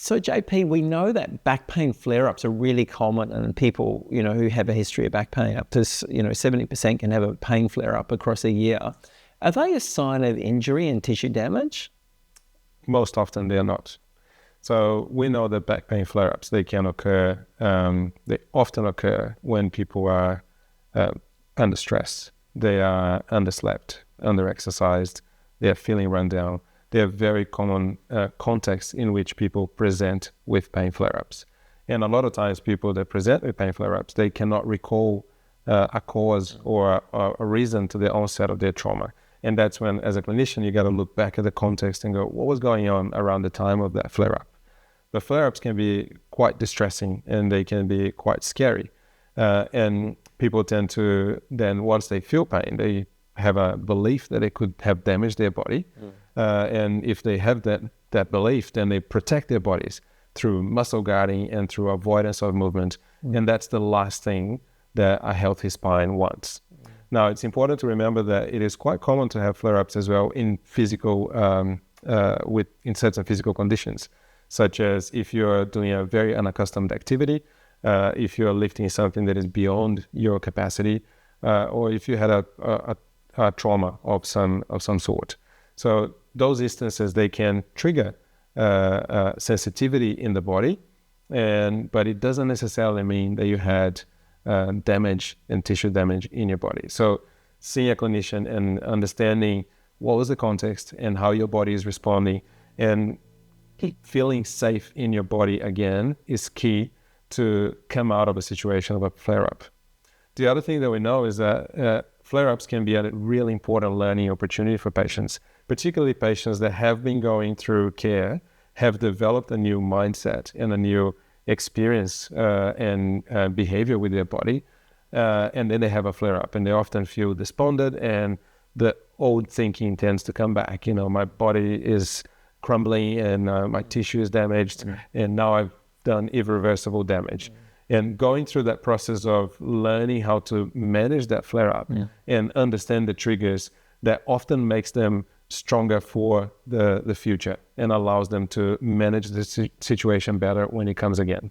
So JP, we know that back pain flare-ups are really common, and people, who have a history of back pain, up to 70% can have a pain flare-up across a year. Are they a sign of injury and tissue damage? Most often they are not. So we know that back pain flare-ups, they can occur, they often occur when people are under stress, they are underslept, under-exercised, they are feeling run down. They are very common contexts in which people present with pain flare-ups. And a lot of times people that present with pain flare-ups, they cannot recall a cause or a reason to the onset of their trauma. And that's when, as a clinician, you got to look back at the context and go, what was going on around the time of that flare-up? The flare-ups can be quite distressing and they can be quite scary. And people tend to then, once they feel pain, they have a belief that it could have damaged their body. And if they have that belief, then they protect their bodies through muscle guarding and through avoidance of movement. And that's the last thing that a healthy spine wants. Now, it's important to remember that it is quite common to have flare-ups as well in physical, in certain physical conditions, such as if you're doing a very unaccustomed activity, if you're lifting something that is beyond your capacity, or if you had a trauma of some sort. So those instances, they can trigger sensitivity in the body, but it doesn't necessarily mean that you had damage and tissue damage in your body. So seeing a clinician and understanding what was the context and how your body is responding and feeling safe in your body again is key to come out of a situation of a flare-up. The other thing that we know is that flare-ups can be a really important learning opportunity for patients, particularly patients that have been going through care, have developed a new mindset and a new experience and behavior with their body, and then they have a flare-up and they often feel despondent and the old thinking tends to come back. My body is crumbling and my tissue is damaged and now I've done irreversible damage. And going through that process of learning how to manage that flare-up and understand the triggers, that often makes them stronger for the future and allows them to manage the situation better when it comes again.